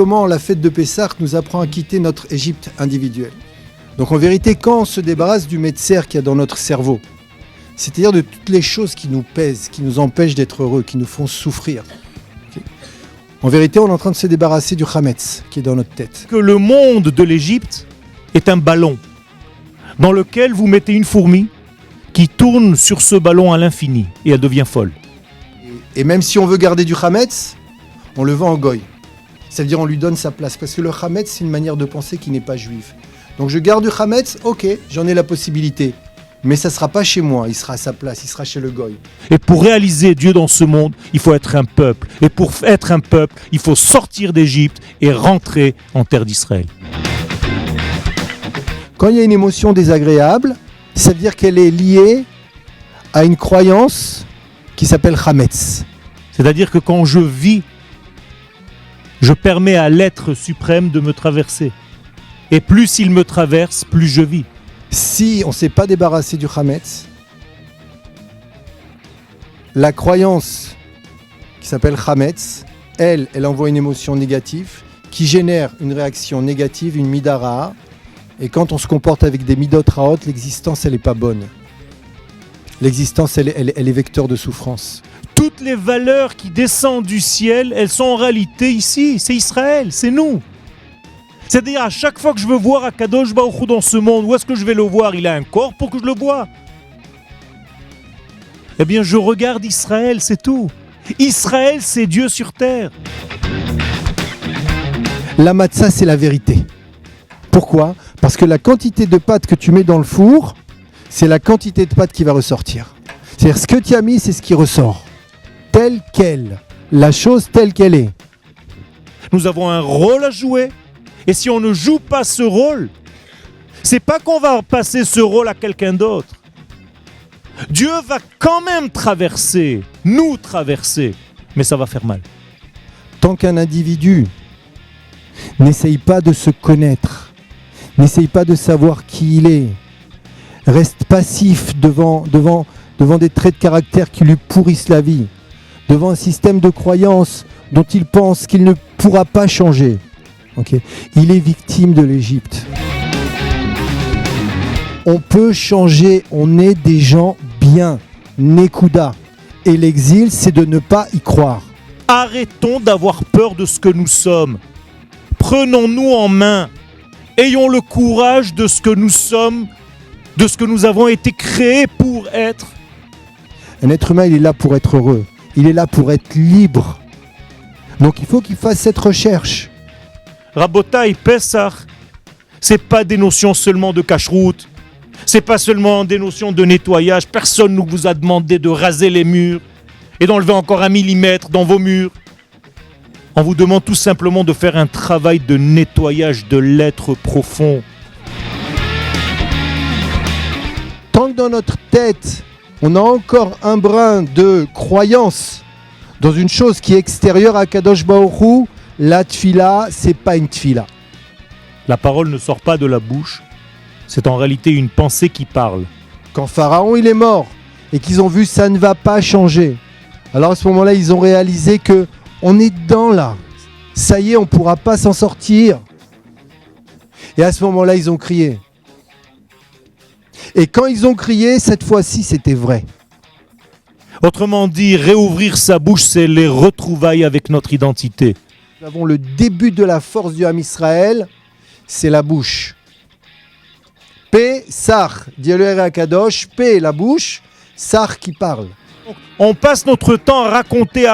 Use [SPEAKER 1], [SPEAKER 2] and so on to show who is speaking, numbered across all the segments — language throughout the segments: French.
[SPEAKER 1] comment la fête de Pessah nous apprend à quitter notre Égypte individuelle. Donc en vérité, quand on se débarrasse du Metzer qu'il y a dans notre cerveau, c'est-à-dire de toutes les choses qui nous pèsent, qui nous empêchent d'être heureux, qui nous font souffrir, okay. En vérité, on est en train de se débarrasser du Hametz qui est dans notre tête.
[SPEAKER 2] Que le monde de l'Égypte est un ballon dans lequel vous mettez une fourmi qui tourne sur ce ballon à l'infini et elle devient folle.
[SPEAKER 1] Et même si on veut garder du Hametz, on le vend en goy. Ça veut dire on lui donne sa place. Parce que le Hametz, c'est une manière de penser qui n'est pas juive. Donc je garde du Hametz, ok, j'en ai la possibilité. Mais ça ne sera pas chez moi, il sera à sa place, il sera chez le goy.
[SPEAKER 2] Et pour réaliser Dieu dans ce monde, il faut être un peuple. Et pour être un peuple, il faut sortir d'Égypte et rentrer en terre d'Israël.
[SPEAKER 1] Quand il y a une émotion désagréable, ça veut dire qu'elle est liée à une croyance qui s'appelle Hametz.
[SPEAKER 2] C'est-à-dire que quand je vis, je permets à l'être suprême de me traverser. Et plus il me traverse, plus je vis.
[SPEAKER 1] Si on ne s'est pas débarrassé du Hametz, la croyance qui s'appelle Hametz, elle envoie une émotion négative qui génère une réaction négative, une midara. Et quand on se comporte avec des midot raot, l'existence, elle n'est pas bonne. L'existence, elle est vecteur de souffrance.
[SPEAKER 2] Toutes les valeurs qui descendent du ciel, elles sont en réalité ici. C'est Israël, c'est nous. C'est-à-dire, à chaque fois que je veux voir Akadosh Baruch Hu dans ce monde, où est-ce que je vais le voir? Il a un corps pour que je le voie. Eh bien, je regarde Israël, c'est tout. Israël, c'est Dieu sur terre.
[SPEAKER 1] La matzah, c'est la vérité. Pourquoi? Parce que la quantité de pâte que tu mets dans le four, c'est la quantité de pâte qui va ressortir. C'est-à-dire, ce que tu as mis, c'est ce qui ressort. Tel quel. La chose telle qu'elle est.
[SPEAKER 2] Nous avons un rôle à jouer. Et si on ne joue pas ce rôle, c'est pas qu'on va passer ce rôle à quelqu'un d'autre. Dieu va quand même traverser, nous traverser, mais ça va faire mal.
[SPEAKER 1] Tant qu'un individu n'essaye pas de se connaître, n'essaye pas de savoir qui il est, reste passif devant des traits de caractère qui lui pourrissent la vie, devant un système de croyances dont il pense qu'il ne pourra pas changer. Okay. Il est victime de l'Égypte. On peut changer, on est des gens bien, Nekuda. Et l'exil, c'est de ne pas y croire.
[SPEAKER 2] Arrêtons d'avoir peur de ce que nous sommes. Prenons-nous en main. Ayons le courage de ce que nous sommes, de ce que nous avons été créés pour être.
[SPEAKER 1] Un être humain, il est là pour être heureux. Il est là pour être libre. Donc il faut qu'il fasse cette recherche.
[SPEAKER 2] Rabotai, Pessah, c'est pas des notions seulement de cacheroute, c'est pas seulement des notions de nettoyage. Personne ne vous a demandé de raser les murs et d'enlever encore 1 millimètre dans vos murs. On vous demande tout simplement de faire un travail de nettoyage de l'être profond.
[SPEAKER 1] Tant que dans notre tête, on a encore un brin de croyance dans une chose qui est extérieure à Kadosh Baruch Hu, la tfila, c'est pas une tfila.
[SPEAKER 2] La parole ne sort pas de la bouche, c'est en réalité une pensée qui parle.
[SPEAKER 1] Quand Pharaon il est mort et qu'ils ont vu ça ne va pas changer, alors à ce moment-là ils ont réalisé que on est dedans là, ça y est, on pourra pas s'en sortir. Et à ce moment-là ils ont crié. Et quand ils ont crié, cette fois-ci c'était vrai.
[SPEAKER 2] Autrement dit, réouvrir sa bouche, c'est les retrouvailles avec notre identité.
[SPEAKER 1] Nous avons le début de la force du Ham Israël, c'est la bouche. P, Sar, dit le Akadosh, P, la bouche, Sar qui parle.
[SPEAKER 2] On passe notre temps à raconter,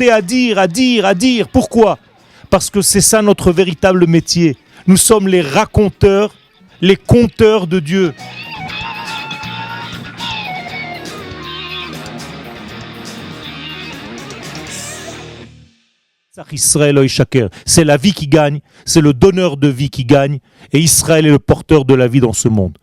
[SPEAKER 2] à dire. Pourquoi? Parce que c'est ça notre véritable métier. Nous sommes les raconteurs, les conteurs de Dieu. C'est la vie qui gagne, c'est le donneur de vie qui gagne, et Israël est le porteur de la vie dans ce monde.